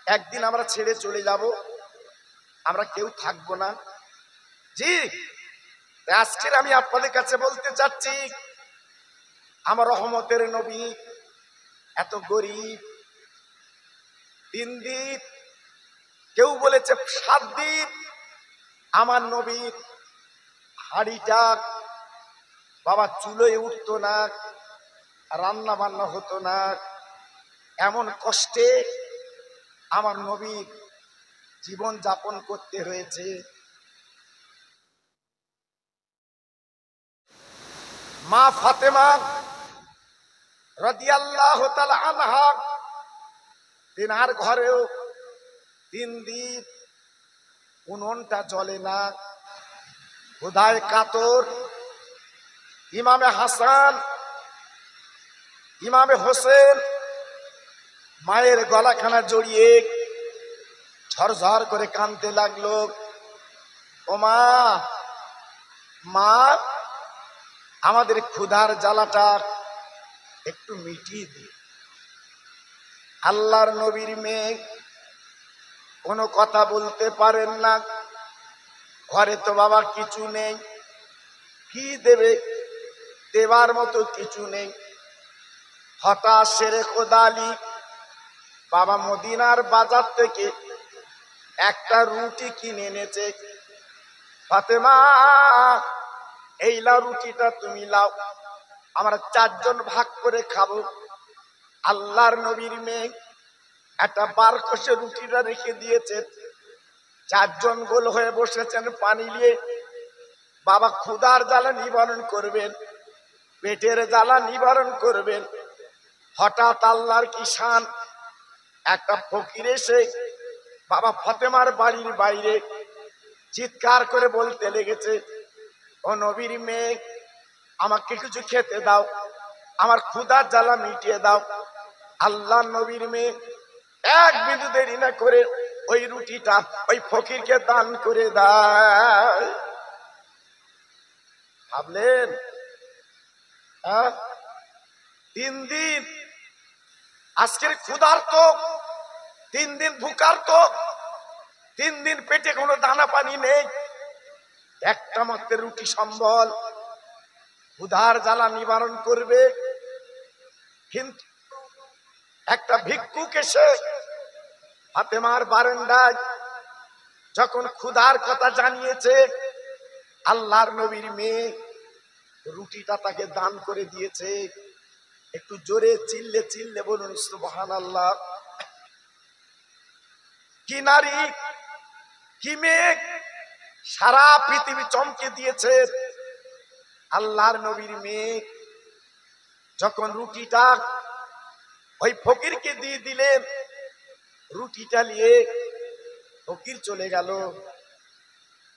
একদিন আমরা ছেড়ে চলে যাব, আমরা কেউ থাকবো না। জি, আজকের আমি আপনাদের কাছে বলতে চাচ্ছি, আমার রহমতের নবী এত গরিব, 3 দিন, কেউ বলেছে 7 দিন আমার নবীর হাড়িটা বাবা চুলোয় উঠতো না, রান্না বান্না হতো না, এমন কষ্টে আমার নবীর জীবন যাপন করতে হয়েছে। মা ফাতেমা রাদিয়াল্লাহু তাআলা আনহা, তিনার ঘরেও 3 দিন উনুনটা জ্বলে না, ক্ষুধায় কাতর। ইমামে হাসান, ইমামে হোসেন মায়ের গলাখানা জড়িয়ে ঝরঝর করে কাঁদতে লাগলো, ও মা, মা আমাদের ক্ষুধার জ্বালাটা একটু মিটিয়ে দি। আল্লাহর নবীর মেয়ে কোনো কথা বলতে পারেন না, ঘরে তো বাবা কিছু নেই, কি দেবে, দেবার মতো কিছু নেই। হঠাৎ শেরে খোদা আলী বাবা মদিনার বাজার থেকে একটা রুটি কিনে এনেছে। ফাতেমা, এই লাও রুটিটা তুমি লাও, আমরা 4 জন ভাগ করে খাবো। আল্লাহর নবীর মেয়ে একটা বার কষে রুটিটা রেখে দিয়েছে, 4 জন গোল হয়ে বসেছেন পানি নিয়ে। বাবা ক্ষুধার জ্বালা নিবারণ করবেন, পেটের জ্বালা নিবারণ করবেন। হঠাৎ আল্লাহর কি শান, একটা ফকির এসে বাবা ফাতেমার বাড়ির বাইরে চিৎকার করে বলতে লেগেছে, ও নবীর মেয়ে, আমাকে কিছু খেতে দাও, আমার ক্ষুধার জ্বালা মিটিয়ে দাও। আল্লাহ নবীর মেয়ে এক বিন্দু দেরি না করে ওই রুটিটা ওই ফকিরকে দান করে দেয়। ভাবলেন 3 দিন আজকের ক্ষুধার্ত, 3 দিন ভুকার্ত, 3 দিন পেটে কোনো দানা পানি নেই, একটা মাত্র রুটি সম্বল ক্ষুধার জ্বালা নিবারণ করবে। কিন্তু একটা ভিক্ষুক এসে ফাতেমার বারান্দায় যখন ক্ষুধার কথা জানিয়েছে, আল্লাহর নবীর মেয়ে রুটিটা তাকে দান করে দিয়েছে। একটু জোরে চিল্লে চিল্লে বলুন সুবহানাল্লাহ। কি নারী, কি মেয়ে, সারা পৃথিবী চমকে দিয়েছে। আল্লাহর নবীর মেয়ে যখন রুটিটা ওই ফকিরকে দিয়ে দিলেন, রুটিটা নিয়ে ফকির চলে গেল।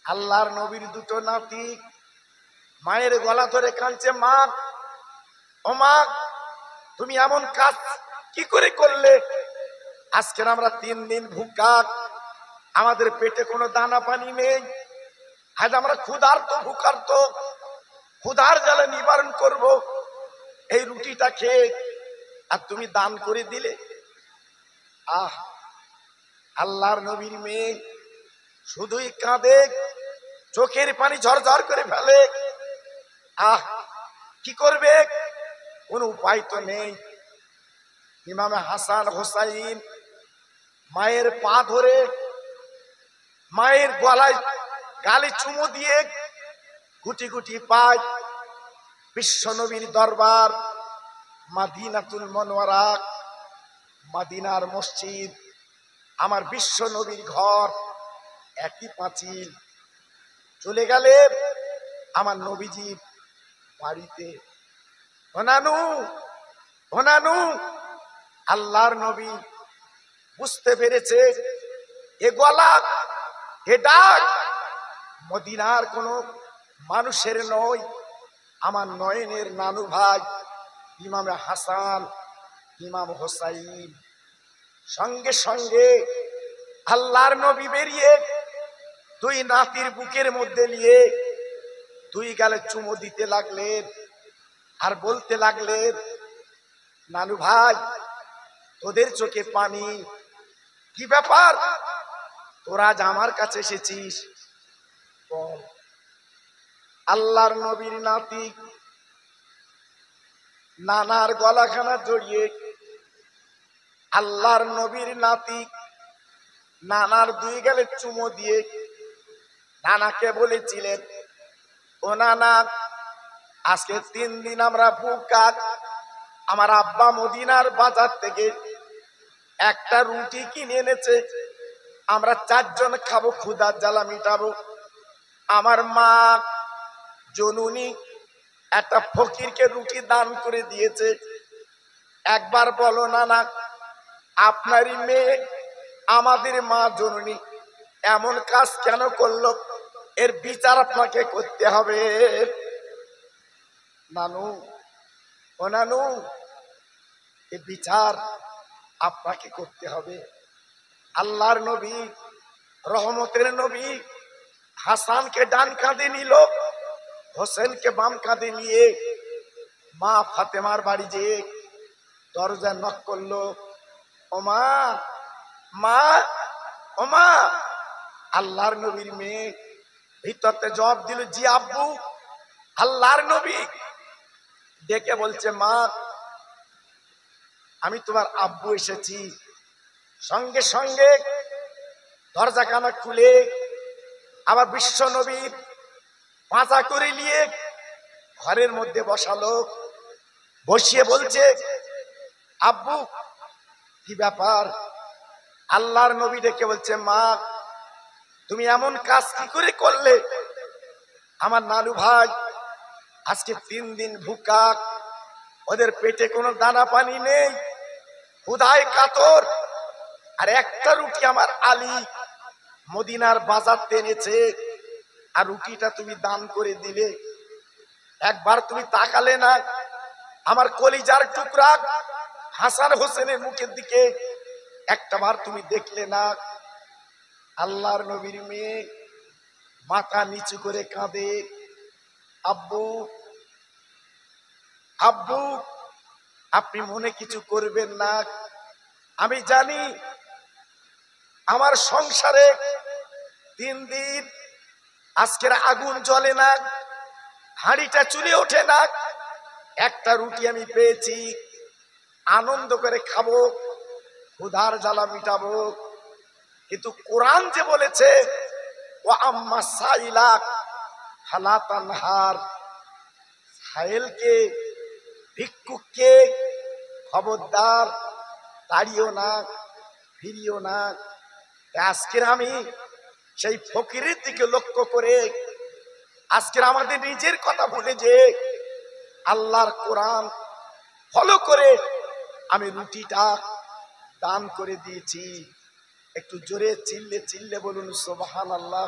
আল্লাহর নবীর 2টো নাতি মায়ের গলা ধরে কাঁদছে, মা, ও মা, তুমি এমন কাজ কি করে করলে? আজকের আমরা 3 দিন ভুকা, আমাদের পেটে কোনো দানা পানি নেই, আজ আমরা ক্ষুধার্ত ভুকার্ত, ক্ষুধার জ্বালা নিবারণ করব এই রুটিটা খেয়ে, আর তুমি দান করে দিলে। আল্লাহর নবীর মেয়ে শুধুই কাঁদে, চোখের পানি ঝরঝর করে ফেলে। কি করবে, কোন উপায় তো নেই। ইমামে হাসান হোসাইন মায়ের পা ধরে মায়ের গলায় গালে চুমু দিয়ে গুটি গুটি পায় বিশ্ব নবীর দরবার, মাদিনাতুল মুনাওয়ারা, মদিনার মসজিদ, আমার বিশ্ব নবীর ঘর, একই পাঁচিল। চলে গেলে আমার নবীজির বাড়িতে। ওনানু ওনানু, আল্লাহর নবী বুঝতে পেরেছে এ গলা, এ ডাক মদিনার কোন মানুষের নয়, আমার নয়নের নানু ভাই ইমামে হাসান, ইমাম হোসাইন। সঙ্গে সঙ্গে আল্লাহর নবী বেরিয়ে 2 নাতির বুকের মধ্যে নিয়ে 2 গালে চুমু দিতে লাগলেন, আর বলতে লাগলেন, নানু ভাই, তোদের চোখে পানি, কি ব্যাপার, তোরা আজ আমার কাছে এসেছিস? বল। আল্লাহর নবীর নাতি নানার গলাখানা জড়িয়ে, আল্লাহর নবীর নাতি নানার দুই গালে চুমো দিয়ে নানাকে বলেছিলেন, ও নানা, আজকে 3 দিন আমরা ভুকা। আমার আব্বা মদিনার বাজার থেকে একটা রুটি কিনে এনেছে, আমরা 4 জন খাবো, ক্ষুধার জ্বালা মিটাবো। আমার মা জননী একটা ফকিরকে রুটি দান করে দিয়েছে। একবার বলো নানা, আপনারই মেয়ে আমাদের মা জননী এমন কাজ কেন করলো? এর বিচার আপনাকে করতে হবে। নানু, ও নানু, এ বিচার আপনাকে করতে হবে। আল্লাহর নবী, রহমতের নবী, হাসানকে ডান কাঁধে নিল, হোসেনকে বাম কাঁধে নিয়ে মা ফাতেমার বাড়ি যেয়ে দরজা নক করলো। ও মা, মা, ও মা। আল্লাহর নবীর মেয়ে ভিতরতে জবাব দিল, জি আব্বু। আল্লাহর নবী ডেকে বলছে, মা, আমি তোমার আব্বু এসেছি। সঙ্গে সঙ্গে দরজাখানা খুলে আবার বিশ্ব নবীর পাঁচা করে নিয়ে ঘরের মধ্যে বসালো, বসিয়ে বলছে, আব্বু কি ব্যাপার? আল্লাহর নবী ডেকে বলছে, মা, তুমি এমন কাজ কি করে করলে? আমার নানু ভাই আজকে 3 দিন ভুকা, ওদের পেটে কোনো দানা পানি নেই, ক্ষুধায় কাতর। আর একটা রুটি আমার আলী মদিনার বাজার এনেছে, আর রুটিটা তুমি দান করে দিলে। একবার তুমি তাকালে না আমার কলিজার টুকরা হাসান হোসেনের মুখের দিকে? একটা বার তুমি দেখলে না? আল্লাহর নবীর মেয়ে মাথা নিচু করে কাঁদে, আব্বু, আব্বু, আপনি মনে কিছু করবেন না। আমি জানি আমার সংসারে 3 দিন আজকের আগুন জ্বলে না, হাঁড়িটা চুলে ওঠে না। একটা রুটি আমি পেয়েছি, আনন্দ করে খাবো, ক্ষুধার জ্বালা মিটাবো। কিন্তু কোরআন যে বলেছে, ও আম্মা সাইলা ফালা তানহার, সাইলকে, ভিক্ষুককে খবরদার তাড়িও না, ফিরিও না। আজকের আমি সেই ফকিরের দিকে লক্ষ্য করে, আজকের আমাদের নিজের কথা ভুলে যে আল্লাহর কোরআন ফলো করে আমি রুটিটা দান করে দিয়েছি। একটু জোরে চিল্লে চিল্লে বলুন সুবহানাল্লাহ,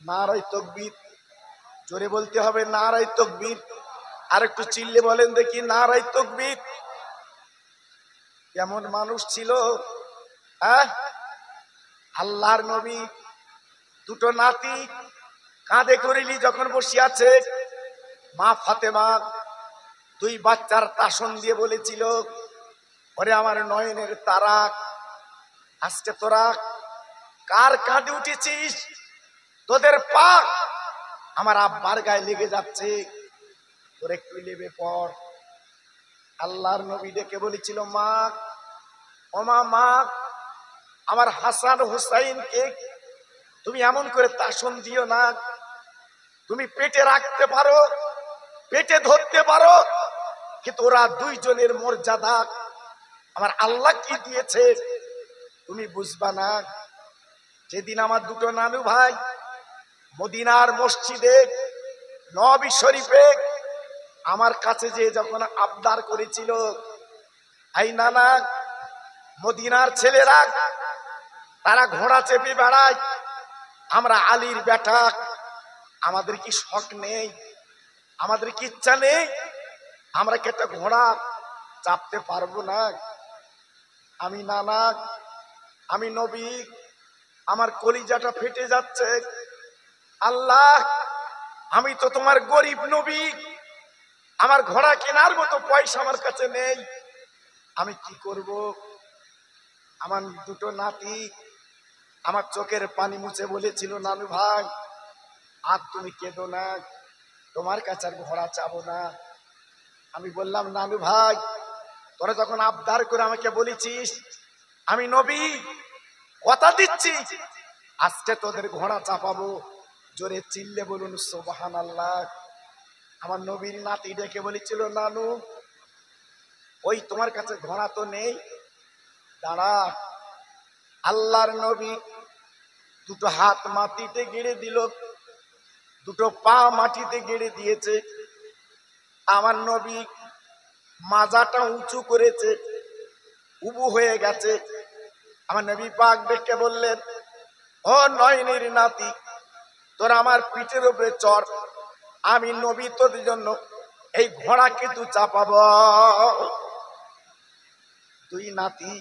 নারায়ে তাকবীর। জোরে বলতে হবে নারায়ে তাকবীর। আর একটু চিল্লে বলেন দেখি, নারায়ে তাকবীর। কেমন মানুষ ছিল, হ্যাঁ? আল্লাহর নবী দুটো নাতি কাঁধে করিলি যখন বসে আছে, মা ফাতেমা 2 বাচ্চার তাসন দিয়ে বলেছিল, ওরে আমার নয়নের তারা, আজকে তোরা কার কাঁধে উঠেছিস? তোদের পা আমার আব্বার গায়ে লেগে যাচ্ছে, তোর একটু লেবে পড়। আল্লাহর নবী ডেকে বলেছিল, মা, ও মা, মা, আমার হাসান হুসাইনকে তুমি এমন করে তাসন দিও না। তুমি পেটে রাখতে পারো, পেটে ধরতে পারো, কিন্তু ওরা 2 জনের মর্যাদা আমার আল্লাহ কি দিয়েছে তুমি বুঝবা না। যেদিন আমার দুটো নানু ভাই মদিনার মসজিদে নবী শরীফে আমার কাছে যে যখন আবদার করেছিল, এই নানা, মদিনার ছেলেরা তারা ঘোড়া চেপে বেড়ায়, আমরা আলীর বেটা, আমাদের কি শখ নেই? আমাদের কি ইচ্ছা নেই? আমরা কি একটা ঘোড়া চাপতে পারবো না? আমি নানা, আমি নবী, আমার কলিজাটা ফেটে যাচ্ছে। আল্লাহ, আমি তো তোমার গরিব নবী, আমার ঘোড়া কেনার মতো পয়সা আমার কাছে নেই, আমি কি করব? আমার দুটো নাতি আমার চোখের পানি মুছে বলেছিল, নানু ভাই আর তুমি কেঁদো না, তোমার কাছে আর ঘোড়া চাবো না। আমি বললাম, নানু ভাই তোরা যখন আবদার করে আমাকে বলেছিস, আমি নবী কথা দিচ্ছি আজকে তোদের ঘোড়া চাপাবো। জোরে চিল্লে বলুন সুবহানাল্লাহ। আমার নবীর নাতি ডেকে বলেছিল, নানু ওই তোমার কাছে ঘোড়া তো নেই, দাঁড়া। আল্লাহর নবী দুটো হাত মাটিতে গেড়ে দিল, দুটো পা মাটিতে গেড়ে দিয়েছে। আমার নবী মাজাটা উঁচু করেছে, উবু হয়ে গেছে। আমার নবী পাক ডেকে বললেন, ও নয়নের নাতি, তোরা আমার পিঠের উপরে চড়, আমি নবী তোদের জন্য এই ঘোড়া কিন্তু চাপাবো। দুই নাতি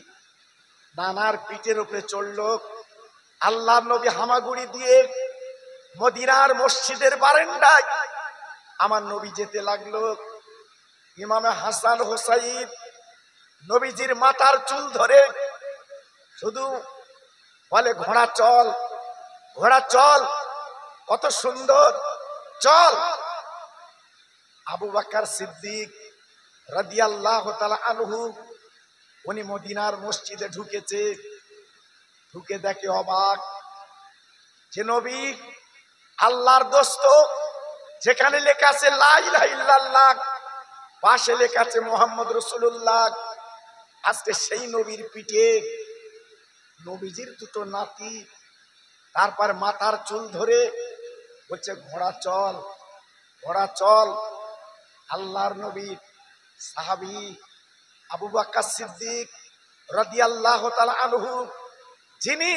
নানার পিঠের উপরে চড়লো। আল্লাহর নবী হামাগুড়ি দিয়ে মদিনার মসজিদের বারান্দায় আমার নবী যেতে লাগলো। ইমামে হাসান হোসাইন নবীজির মাথার চুল ধরে শুধু বলে, ঘোড়া চল, ঘোড়া চল, কত সুন্দর, চল। আবু বকর সিদ্দিক রাদিয়াল্লাহু তাআলা আনহু উনি মদিনার মসজিদে ঢুকেছে, ঢুকে দেখে অবাক যে নবী আল্লাহর দোস্ত, যেখানে লেখা আছে লা ইলাহা ইল্লাল্লাহ, পাশে লেখা আছে মুহাম্মদ রাসূলুল্লাহ, আজকে সেই নবীর পিঠে নবীজির দুটো নাতি, তারপর মাথার চুল ধরে বলছে, ঘোড়া চল, ঘোড়া চল। আল্লাহর নবীর সাহাবী আবু বকর সিদ্দিক রাদিয়াল্লাহু তাআলা আনহু, যিনি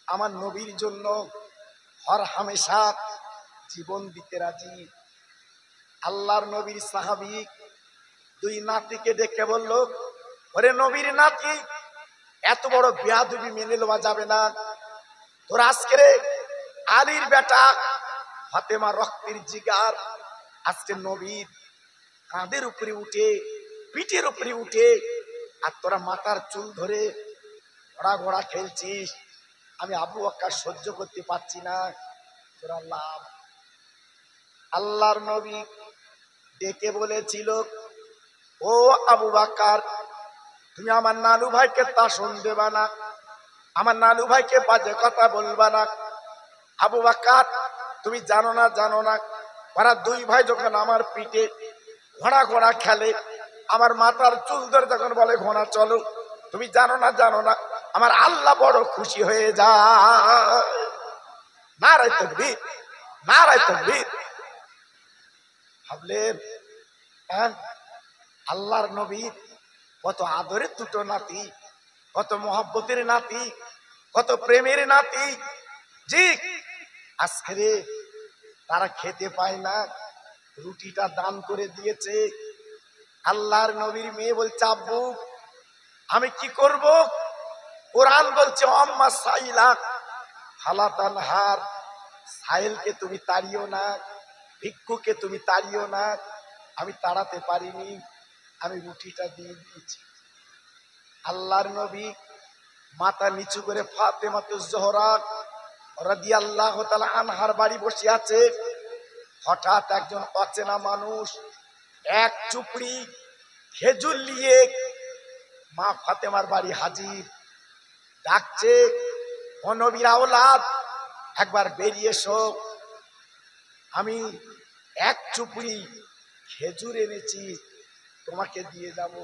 আমার নবীর জন্য হর হামেশা জীবন দিতে রাজি, আল্লাহর নবীর সাহাবী দুই নাতিকে ডেকে বলল, ওরে নবীর নাতি, এত বড় বেয়াদবি মেনে নেওয়া যাবে না। তোর আজকে আলীর বেটা ফাতেমা রক্তের জিগার, আজকে নবীর কাঁধের উপরে উঠে, পিঠের উপরে উঠে, আর তোরা মাথার চুল ধরে ঘোড়া ঘোড়া খেলছিস, আমি আবু বকর সহ্য করতে পারছি না, তোরা লাভ। আল্লাহর নবী ডেকে বলেছিল, ও আবু বকর, তুমি আমার নানু ভাইকে তাসন দেবা না, আমার নানু ভাইকে বাজে কথা বলবা না। আবু বকর তুমি জানো না, জানো না, ওরা দুই ভাই যখন আমার পিঠে ঘোড়া ঘোড়া খেলে, আমার মাথার চুল ধরে যখন বলে ঘোড়া চলো, তুমি জানো না, জানো না, আমার আল্লাহ বড় খুশি হয়ে যায়। নারায়ে তাকবীর, নারায়ে তাকবীর। ভাবলেন আল্লাহর নবী কত আদরের দুটো নাতি, কত মহব্বতের নাতি, কত প্রেমের নাতি, জি আজকে তারা খেতে পায় না, রুটিটা দান করে দিয়েছে। আল্লাহর নবীর মেয়ে বলছে, আব্বু আমি কি করব? কোরআন বলছে, আম্মা সাইলা ফালা তানহার, সাইলকে তুমি তাড়িও না, ভিক্ষুকে তুমি তাড়িও না। আমি তাড়াতে পারিনি, আমি রুটিটা দিয়ে দিয়েছি। আল্লাহর নবী মাথা নিচু করে ফাতেমাতুজ জোহরা রাদিয়াল্লাহু তাআলা আনহার বাড়ি বসে আছে। হঠাৎ একজন অচেনা মানুষ এক চুপড়ি খেজুর নিয়ে মা ফাতেমার বাড়ি হাজির, ডাকছে, ও নবীর আওলাদ, একবার বেরিয়ে এসো, আমি এক চুপড়ি খেজুর এনেছি, তোমাকে দিয়ে যাব।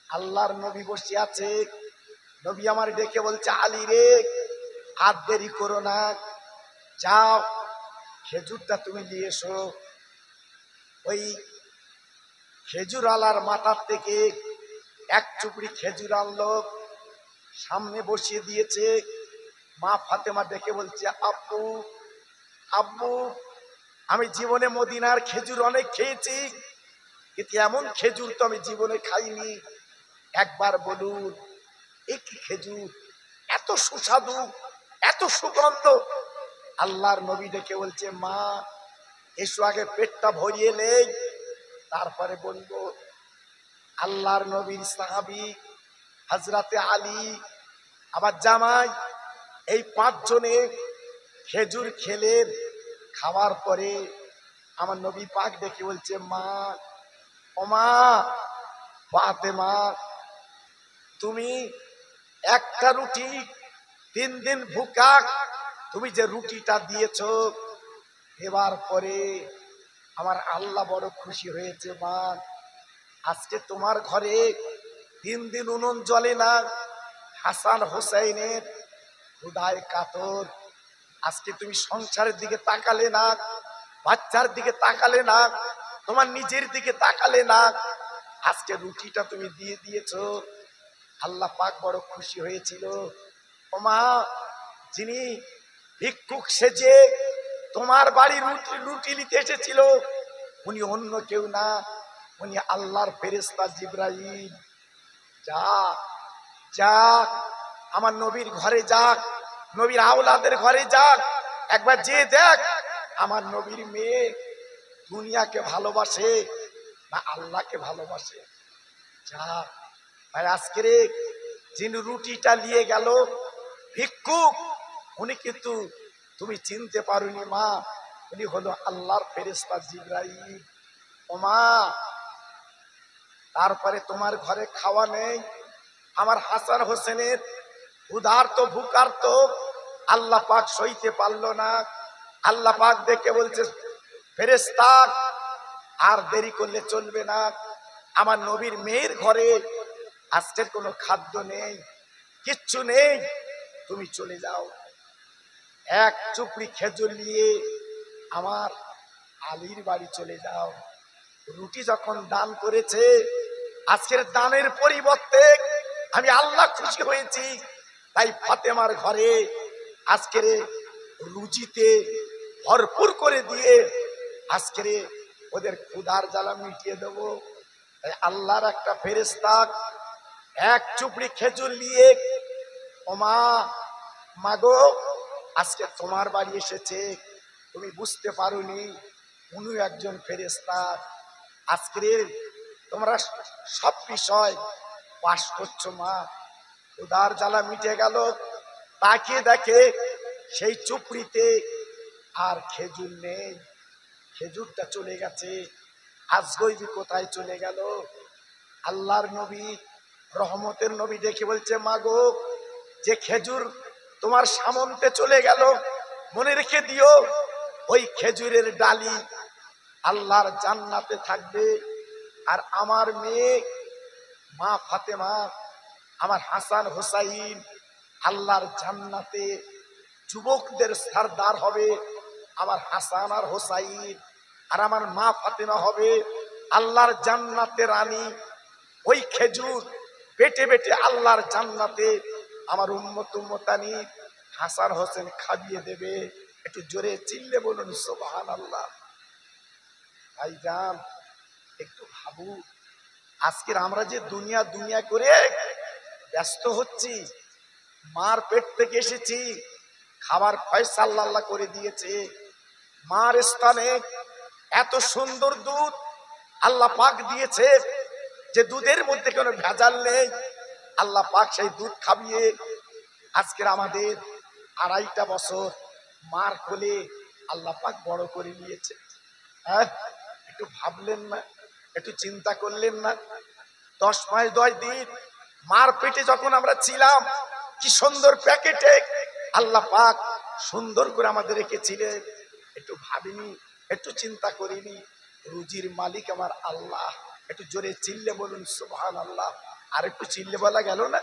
আল্লাহর নবী বসে আছে, নবী আমার ডেকে বলছে, আলী রে, আর দেরি করো না, যাও খেজুরটা তুমি নিয়ে এসো। ওই খেজুর আলার মাথার থেকে এক চুপড়ি খেজুর আনলো, সামনে বসিয়ে দিয়েছে। মা ফাতেমা ডেকে বলছে, আব্বু, আব্বু, আমি জীবনে মদিনার খেজুর অনেক খেয়েছি, কিন্তু এমন খেজুর তো আমি জীবনে খাইনি, একবার বলুন এ কি খেজুর, এত সুস্বাদু, এত সুগন্ধ। আল্লাহর নবী ডেকে বলছে, মা এসো, আগে পেটটা ভরিয়ে নেই, তারপরে বলবো। আল্লাহর নবীর সাহাবী হযরতে আলী, আবার জামাই, এই 5 জনে খেজুর খেলেন। খাওয়ার পরে আমার নবী পাক দেখে বলছে, মা, ও মা ফাতেমা, তুমি একটা রুটি 3 দিন ভুকা, তুমি যে রুটিটা দিয়েছো, এবার পরে আমার আল্লাহ বড় খুশি হয়েছে। মা, আজকে তোমার ঘরে 3 দিন উনুন জ্বলে না, হাসান হোসেনের ক্ষুধায় কাতর। আজকে তুমি সংসারের দিকে তাকালে না, বাচ্চার দিকে তাকালে না, তোমার নিজের দিকে তাকালে না, আজকে রুটিটা তুমি দিয়ে দিয়েছো। আল্লাহ পাক বড় খুশি হয়েছিল। ও মা, যিনি ভিক্ষুক সেজে তোমার বাড়ির রুটি নিতে এসেছিল, উনি অন্য কেউ না, উনি আল্লাহর ফেরেশতা জিবরাইল। যা যা, আমার নবীর ঘরে যাক, নবীর আওলাদের ঘরে যাক, একবার যে দেখ আমার নবীর মেয়ে দুনিয়াকে ভালোবাসে না আল্লাহকে ভালোবাসে। যা ভাই, আজকে যিনি রুটিটা নিয়ে গেল ভিক্ষুক, উনি কিন্তু তুমি চিনতে পারোনি মা, উনি হলো আল্লাহর ফেরেশতা জিবরাইল। ও মা, তারপরে তোমার ঘরে খাওয়া নেই, আমার হাসান হোসেনের ক্ষুধার্ত ভুকার্ত, আল্লাহ পাক সইতে পারলো না। আল্লাহ পাক দেখে বলছে, ফেরেশতা, আর দেরি করলে চলবে না, আমার নবীর মেয়ের ঘরে আজকের কোনো খাদ্য নেই, কিচ্ছু নেই, তুমি চলে যাও। এক চুপড়ি খেজুর নিয়ে আমার আলীর বাড়ি চলে যাও। রুটি যখন দান করেছে, আজকের দানের পরিবর্তে আমি আল্লাহ খুশি হয়েছি, তাই ফাতেমার ঘরে আজকের রুজিতে ভরপুর করে দিয়ে আজকের ওদের ক্ষুধার জ্বালা মিটিয়ে দেবো। তাই আল্লাহর একটা ফেরেশতা এক চুপড়ি খেজুর নিয়ে, ও মা, মাগো, আজকে তোমার বাড়ি এসেছে, তুমি বুঝতে পারোনি, উনি একজন ফেরেশতা। আজকের তোমরা সব বিষয় পাশ করছো মা। ক্ষুধার জ্বালা মিটে গেল, তাকিয়ে দেখে সেই চুপড়িতে আর খেজুর নেই, খেজুরটা চলে গেছে। আজগইবি কোথায় চলে গেল? আল্লাহর নবী, রহমতের নবী দেখে বলছে, মাগো, যে খেজুর তোমার সামন্তে চলে গেল, মনে রেখে দিও, ওই খেজুরের ডালি আল্লাহর জান্নাতে থাকবে। আর আমার মেয়ে মা ফাতেমা, আমার হাসান হোসাইন আল্লাহর জান্নাতে যুবকদের সরদার হবে। আমার হাসান আর হোসাইন আর আমার মা ফাতেমা হবে আল্লাহর জান্নাতে রানী। ওই খেজুর বেটে বেটে আল্লাহর জান্নাতে আমার উম্মত উম্মতানি হাসান হোসেন খাবিয়ে দেবে। একটু জোরে চিল্লে বলুন সুবহানাল্লাহ। ভাইজান, একটু ভাবু, আজকের আমরা যে দুনিয়া দুনিয়া করে ব্যস্ত হচ্ছি, মার পেট থেকে এসেছি, খাবার ফয়সালা আল্লাহ করে দিয়েছে। মার স্থানে এত সুন্দর দুধ আল্লাহ পাক দিয়েছে, যে দুধের মধ্যে কোনো ভেজাল নেই। আল্লাহ পাক সেই দুধ খাবিয়ে আজকের আমাদের 2.5 বছর মার কোলে আল্লাহ পাক বড় করে নিয়েছে। হ্যাঁ, একটু ভাবলেন না? একটু চিন্তা করলেন না? 10 মাস 10 দিন মার পেটে যখন আমরা ছিলাম, কি সুন্দর প্যাকেটে আল্লাহ পাক সুন্দর করে আমাদের রেখেছিলেন। একটু ভাবিনি, একটু চিন্তা করিনি? রুজির মালিক আমার আল্লাহ। একটু জোরে চিল্লে বলুন সুবহানাল্লাহ। আর একটু চিল্লে বলা গেল না?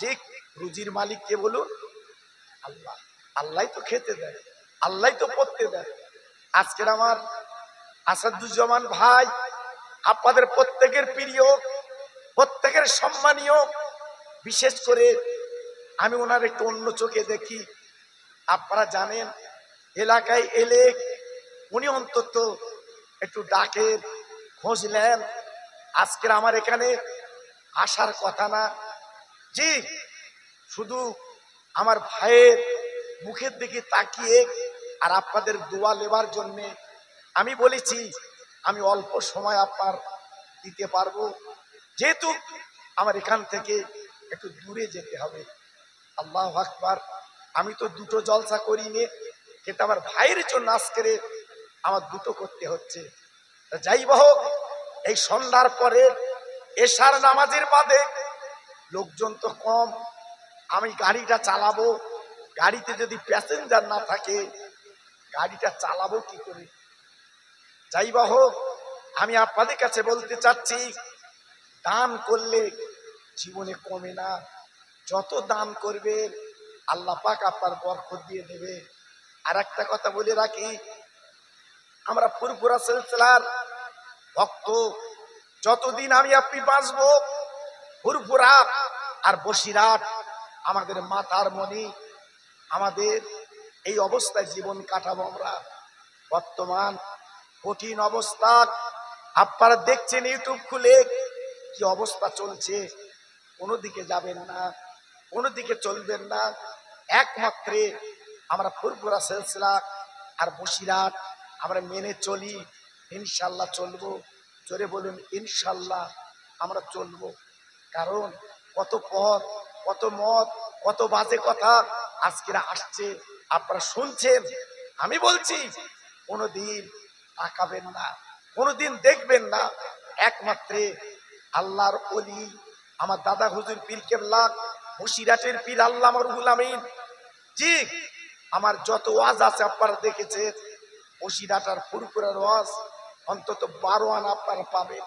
ঠিক, রুজির মালিক কে বলুন? আল্লাহ। আল্লাহ তো খেতে দেয়, আল্লাহ তো পড়তে দেয়। আজকের আমার আসাদুজ্জামান ভাই, আপনাদের প্রত্যেকের প্রিয়, প্রত্যেকের সম্মানীয়, বিশেষ করে আমি ওনার একটু অন্য চোখে দেখি। আপনারা জানেন, এলাকায় এলে উনি অন্তত একটু ডাকের, খোঁজ নেন। আজকের আমার এখানে আসার কথা না, জি, শুধু আমার ভাইয়ের মুখের দিকে তাকিয়ে আর আপনাদের দোয়া নেবার জন্য আমি বলেছি আমি অল্প সময় আপনার দিতে পারবো। যেহেতু আমার এখান থেকে একটু দূরে যেতে হবে। আল্লাহু আকবার। আমি তো দুটো জলসা করিনি, কিন্তু আমার ভাইয়ের জন্য আজকে আমার দুটো করতে হচ্ছে। যাই হোক, এই সন্ধ্যার পরে এশার নামাজের বাদে লোকজন তো কম, আমি গাড়িটা চালাবো, গাড়িতে যদি প্যাসেঞ্জার না থাকে গাড়িটা চালাবো কি করে? যাই হোক, আমি আপনাদের কাছে বলতে চাচ্ছি, দান করলে জীবনে কমে না। যত দান করবে আল্লাহ পাক আপনার বরকত দিয়ে দেবে। আর একটা কথা বলে রাখি, আমরা ফুরফুরা সিলসিলার ভক্ত, যতদিন আমি আপনি বাঁচবো ফুরফুরা আর বসিরহাট আমাদের মাথার মণি, আমাদের এই অবস্থায় জীবন কাটাবো আমরা। বর্তমান কঠিন অবস্থা আপনারা দেখছেন, ইউটিউব খুলে কি অবস্থা চলছে। কোনো দিকে যাবেন না, কোনো দিকে চলবেন না, একমাত্র আমরা ফুরফুরা সিলসিলা আর বসিরহাট আমরা মেনে চলি, ইনশাল্লাহ চলবো। জোরে বলুন ইনশাল্লাহ আমরা চলবো। কারণ কত পথ, কত মত, কত বাজে কথা আজকেরা আসছে, আপনারা শুনছেন। আমি বলছি কোনোদিন তাকাবেন না, কোনোদিন দেখবেন না। একমাত্র আল্লাহর ওলি আমার দাদা হুজুর পীর কেবলা বসিরহাটের পীর আল্লামা রুহুল আমিন জি, আমার যত ওয়াজ আছে আপনারা দেখেছেন, বসিরহাট আর ফুরফুরার ওয়াজ অন্তত 12 আনা আপনারা পাবেন,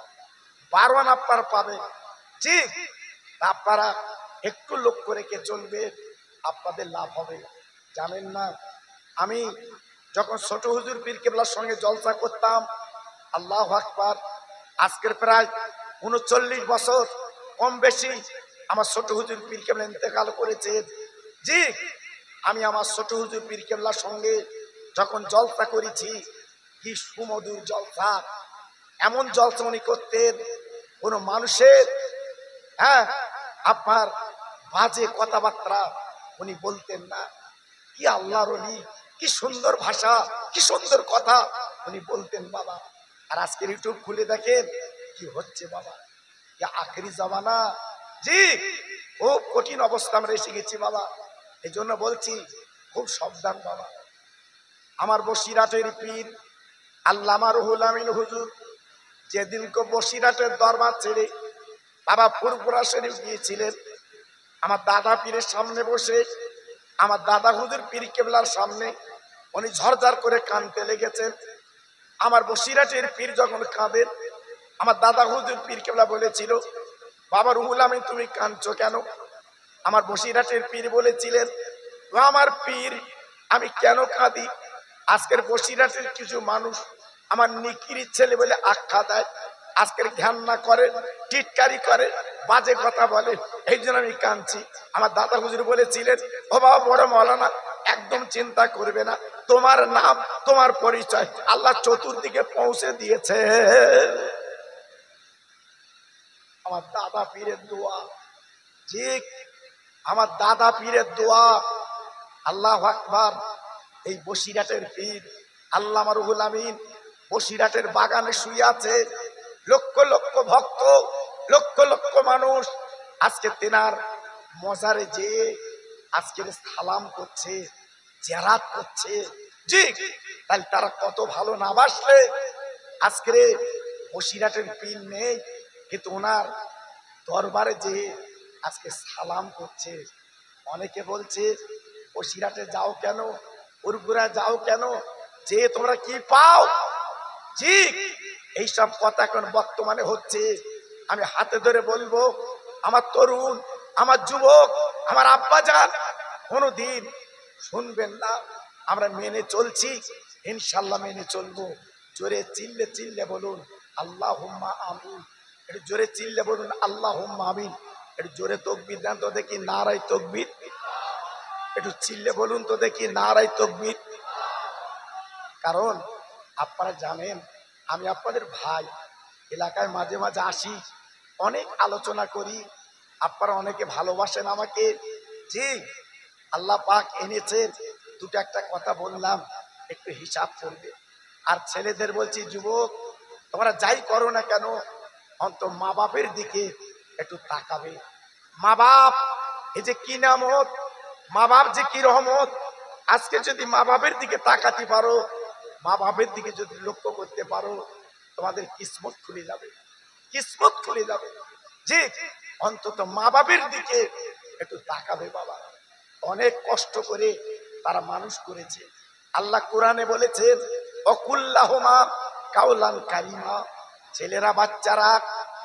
12 আনা আপনারা পাবেন। জি, আপনারা একটু লক্ষ্য রেখে চলবে, আপনাদের লাভ হবে। জানেন না, আমি যখন ছোট হুজুর পীর কেবলার সঙ্গে জলসা করতাম, আল্লাহু আকবার, আজকের প্রায় 39 বছর কম বেশি আমার ছোট হুজুর পীর কেবলা ইন্তেকাল করেছে। জি, আমি আমার ছোট হুজুর পীর কেবলার সঙ্গে যখন জলসা করেছি, কি সুমধুর জলসা, এমন জলসা উনি করতেন কোন মানুষের আপনার বাজে কথাবার্তা উনি বলতেন না। কি আল্লাহর ওলি, কি সুন্দর ভাষা, কি সুন্দর কথা উনি বলতেন বাবা। আর আজকের ইউটিউব খুলে দেখেন কি হচ্ছে বাবা, আখেরি জামানা। জি, খুব কঠিন অবস্থা আমরা এসে গেছি বাবা। এই জন্য বলছি খুব সাবধান বাবা। আমার বসিরহাটের পীর আল্লামা রুহুল আমিন হুজুর যেদিনকে বসিরহাটের দরবার ছেড়ে বাবা ফুরফুরা শরীফ গিয়েছিলেন, আমার দাদা পীরের সামনে বসে, আমার দাদা হুজুর পীর কেবলার সামনে উনি ঝরঝর করে কাঁদতে লেগেছেন। আমার বসিরহাটের পীর যখন কাঁদেন, আমার দাদা হুজুর পীর কেবলা বলেছিল, বাবা রুহুল আমিন তুমি কাঁদছো কেন? আমার বসিরহাটের পীর বলেছিলেন, আমার পীর আমি কেন কাঁদি? আজকের বসিরহাটের কিছু মানুষ আমার নিকিরির ছেলে বলে আখ্যা দেয়, আজকের ঘ্যান্না করে, টিটকারি করে, বাজে কথা বলে, এই জন্য আমি কাঁদছি। আমার দাদা হুজুর বলেছিলেন, ও বাবা বড় মওলানা একদম চিন্তা করবে না, তোমার নাম তোমার পরিচয় আল্লাহ চতুর্দিকে পৌঁছে দিয়েছে। আমার দাদা পীরের দোয়া, ঠিক আমার দাদা পীরের দোয়া। আল্লাহু আকবার। এই বসিরহাটের পীর আল্লামা রুহুল আমিন বসিরহাটের বাগানে শুয়ে আছে, লক্ষ লক্ষ ভক্ত, লক্ষ লক্ষ মানুষ আজকে তেনার মজারে যে আজকে সালাম করছে, জিয়ারত করছে। জি, তাহলে তারা কত ভালো না বাসলে আজকে বসিরহাটের পীর নেই, কিন্তু ওনার দরবারে যে আজকে সালাম করছে। অনেকে বলছে বসিরহাটে যাও কেন, ফুরফুরা যাও কেন, যে তোমরা কি পাও? জি, এইসব কথা এখন বর্তমানে হচ্ছে। আমি হাতে ধরে বলবো, আমার তরুণ, আমার যুবক, আমার আব্বাজান কোনদিন শুনবেন না। আমরা মেনে চলছি, ইনশাল্লাহ মেনে চলবো। জোরে চিল্লে চিল্লে বলুন আল্লাহুম্মা আমিন। একটু জোরে চিল্লে বলুন আল্লাহুম্মা আমিন। একটু জোরে তাকবীর দেন তো দেখি, নারায়ে তাকবীর। একটু চিল্লে বলুন তো দেখি, নারায়ে তাকবীর। কারণ আপনারা জানেন আমি আপনাদের ভাই, এলাকায় মাঝে মাঝে আসি, অনেক আলোচনা করি, আপনারা অনেকে ভালোবাসেন আমাকে। জি, আল্লাহ পাক এনেছেন, দুটো একটা কথা বললাম, একটু হিসাব করবে। আর ছেলেদের বলছি, যুবক তোমরা যাই করো না কেন অন্তত মা বাপের দিকে একটু তাকাবে। মা বাপ এই যে কি নামত, মা বাপ যে কি রহমত। আজকে যদি মা বাপের দিকে তাকাতে পারো, মা বাপের দিকে যদি লক্ষ্য করতে পারো, তোমাদের কিসমত খুলে যাবে, কিসমত খুলে যাবে। জি, অন্তত মা বাপের দিকে একটু তাকাবে বাবা। অনেক কষ্ট করে তারা মানুষ করেছে। আল্লাহ কোরআনে বলেছেন অকুল্লাহুমা কাওলান কারিমা। ছেলেরা, বাচ্চারা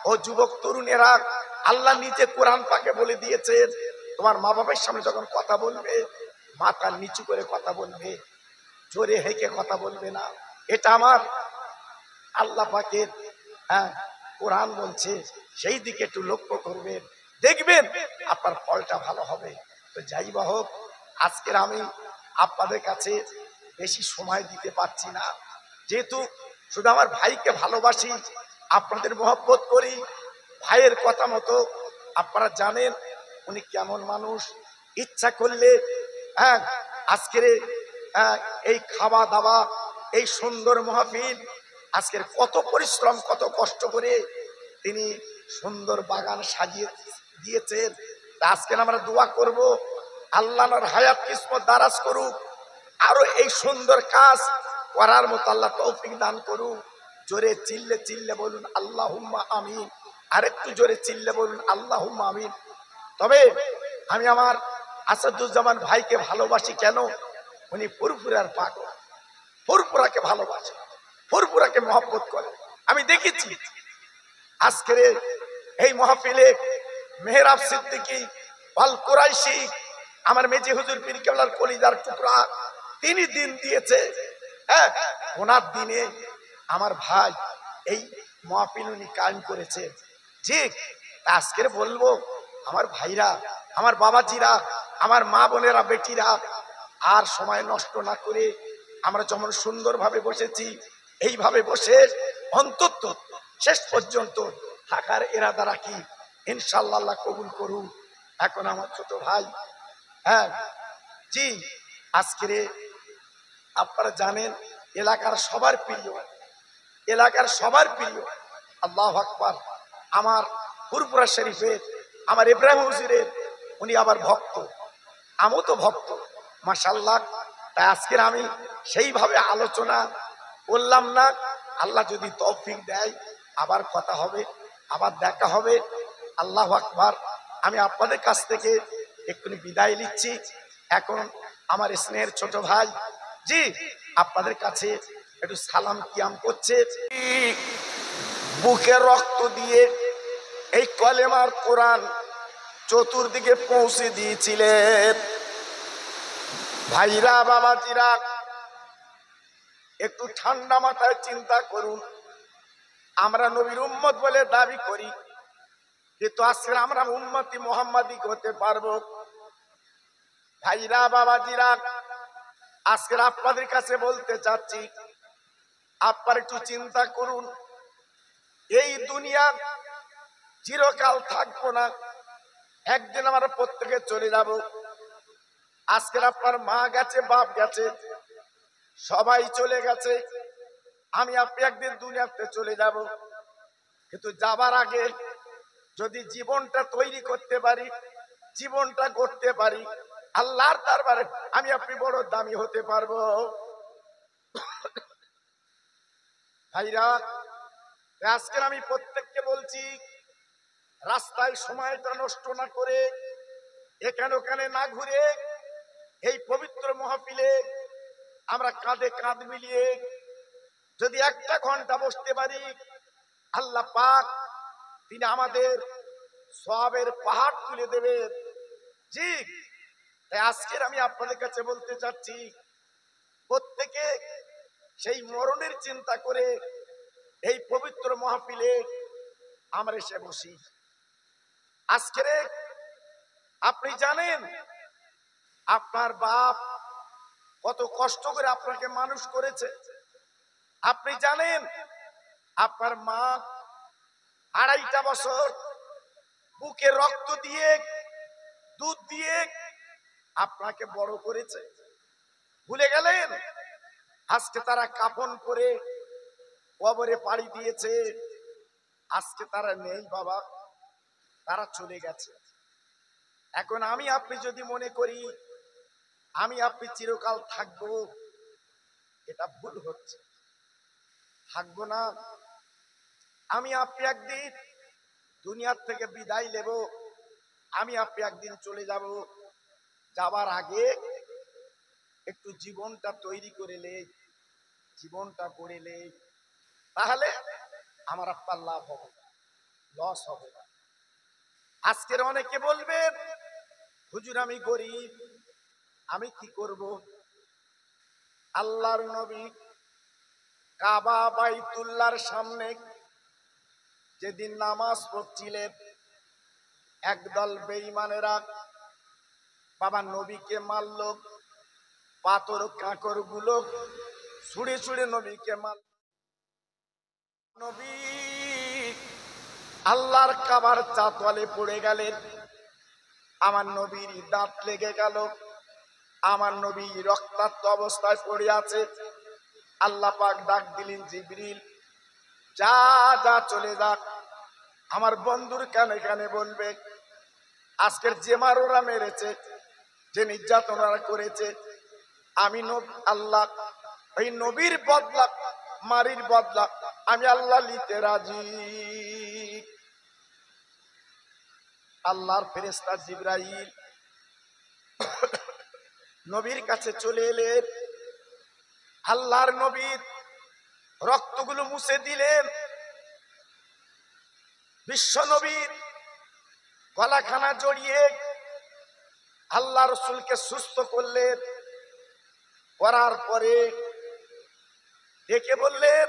ও যুবক তরুণেরা, আল্লাহ নিজে কোরআন পাকে বলে দিয়েছেন তোমার মা বাবার সামনে যখন কথা বলবে, মাথা নিচু করে কথা বলবে, জোরে হেঁকে কথা বলবে না। এটা আমার আল্লাহ পাকের কোরআন বলছে, সেই দিকে একটু লক্ষ্য করবেন, দেখবেন আপনার ফলটা ভালো হবে। তো যাই বা হোক, আজকের আমি আপনাদের কাছে বেশি সময় দিতে পারছি না, যেহেতু শুধু আমার ভাইকে ভালোবাসি, আপনাদের মহব্বত করি। ভাইয়ের কথা মতো আপনারা জানেন উনি কেমন মানুষ। ইচ্ছা করলে আজকের এই খাওয়া দাওয়া, এই সুন্দর মাহফিল, আজকের কত পরিশ্রম, কত কষ্ট করে তিনি সুন্দর বাগান সাজিয়ে দিয়েছেন। আজকে আমরা দোয়া করব আল্লাহর হায়াত কিসমত দারাজ করুক, আরো এই সুন্দর কাজ করার মতো আল্লাহ তৌফিক দান করুক। জোরে চিল্লে চিল্লে বলুন আল্লাহুম্মা আমিন। আরেকটু জোরে চিল্লে বলুন আল্লাহুম্মা আমিন। তবে আমি আমার আসাদুজ্জামান ভাইকে ভালোবাসি কেন? উনি ফুরফুরার পাগল, ফুরফুরাকে ভালোবাসে, ফুরফুরাকে মহব্বত করে। আমি দেখেছি আজকের এই মাহফিলে মেহরাব সিদ্দিকী আল কুরাইশি, আমার মেজি হুজুর পীর কেবলার কলিজার টুকরা, তিনি দিন দিয়েছে। ওনার দিনে আমার ভাই এই মাহফিল উনি কায়েম করেছে। ঠিক আজকের বলবো আমার ভাইরা, আমার বাবাজিরা, আমার মা বোনেরা, বেটিরা, আর সময় নষ্ট না করে আমরা যেমন সুন্দরভাবে বসেছি, এইভাবে বসে অন্তত শেষ পর্যন্ত থাকার ইরাদা রাখি। ইনশাআল্লাহ আল্লাহ কবুল করুন। এখন আমার ছোট ভাই, জি, আজকে আপনারা জানেন এলাকার সবার প্রিয়, এলাকার সবার প্রিয়, আল্লাহু আকবার, আমার ফুরফুরা শরীফের আমার ইব্রাহিম হুজুরের উনি আবার ভক্ত, আমিও তো ভক্ত, মাশাআল্লাহ। তাই আজকের আমি সেইভাবে আলোচনা করলাম না। আল্লাহ যদি তৌফিক দেয় আবার কথা হবে, আবার দেখা হবে। আল্লাহু আকবার। আমি আপনাদের কাছ থেকে এক্ষুনি বিদায় নিচ্ছি। এখন আমার স্নেহের ছোট ভাই, জি, আপনাদের কাছে একটু সালাম কিয়াম করছে। বুকে রক্ত দিয়ে এই কলেমার কোরআন চতুর্দিকে পৌঁছে দিয়েছিলেন। ভাইরা, বাবাজিরা, একটু ঠান্ডা মাথায় চিন্তা করুন। আমরা নবীর উম্মত বলে দাবি করি, কিন্তু আজকে আমরা উম্মতি মুহাম্মাদি হতে পারবো? ভাইরা, বাবাজিরা, আজকে আপনাদের কাছে বলতে চাচ্ছি, আপনারা একটু চিন্তা করুন। এই দুনিয়া চিরকাল থাকবো না, একদিন আমরা প্রত্যেকে চলে যাব। আজকের আপনার মা গেছে, বাপ গেছে, সবাই চলে গেছে। আমি আপনি একদিন দুনিয়াতে চলে যাব, কিন্তু যাবার আগে যদি জীবনটা তৈরি করতে পারি, জীবনটা গড়তে পারি, আল্লাহর দরবারে আমি আপনি বড় দামি হতে পারবো। ভাইরা, আজকে আমি প্রত্যেককে বলছি, রাস্তায় সময়টা নষ্ট না করে, এখানে ওখানে না ঘুরে, এই পবিত্র মাহফিলে আমরা কাঁধে কাঁধ মিলিয়ে যদি একটা ঘন্টা বসতে পারি, আল্লাহ পাক তিনি আমাদের সওয়াবের পাহাড় তুলে দেবেন। জি, তাই আজকের আমি আপনাদের কাছে বলতে চাচ্ছি, প্রত্যেকে সেই মরণের চিন্তা করে এই পবিত্র মাহফিলে আমরা এসে বসি। আজকের আপনি জানেন আপনার বাপ কত কষ্ট করে আপনাকে মানুষ করেছে। আপনি জানেন আপনার মা 2.5টা বছর বুকে রক্ত দিয়ে, দুধ দিয়ে আপনাকে বড় করেছে। ভুলে গেলেন? আজকে তারা কাফন করে কবরে পাড়ি দিয়েছে, আজকে তারা নেই বাবা, তারা চলে গেছে। এখন আমি আপনি যদি মনে করি আমি আপনি চিরকাল থাকবো, এটা ভুল হচ্ছে। থাকবো না। আমি আপনি একদিন দুনিয়ার থেকে বিদায় নেব, আমি আপনি একদিন চলে যাব। যাবার আগে একটু জীবনটা তৈরি করে লে, জীবনটা গড়ে লে, তাহলে আমার আপনার লাভ হবে, লস হবে না। আজকের অনেকে বলবেন হুজুর আমি গরিব, আমি কি করব? আল্লাহর নবী কাবা বাইতুল্লাহর সামনে যেদিন নামাজ পড়ছিলেন, একদল বেঈমানেরা বাবা নবীকে মারল, পাথর কাঁকর গুলো ছুঁড়ে ছুঁড়ে নবীকে মারল। নবী আল্লাহর কাবার চাতওয়ালে পড়ে গেলেন, আমার নবীর দাঁত লেগে গেল, আমার নবী রক্তাক্ত অবস্থায় পড়ে আছে। আল্লাহ পাক ডাক দিলেন জিবরিল, যা যা চলে যা, আমার বন্ধুর কানে কানে বলবে আজকের যে মার ওরা মেরেছে, যে নির্যাতন ওরা করেছে, আমি আল্লাহ ওই নবীর বদলা, মারির বদলা আমি আল্লাহ নিতে রাজি। আল্লাহর ফেরেশতা জিবরাইল নবীর কাছে চলে এলেন, আল্লাহর নবীর রক্তগুলো মুছে দিলেন, বিশ্ব নবীর গলাখানা জড়িয়ে আল্লাহ রসুলকে সুস্থ করলেন। করার পরে ডেকে বললেন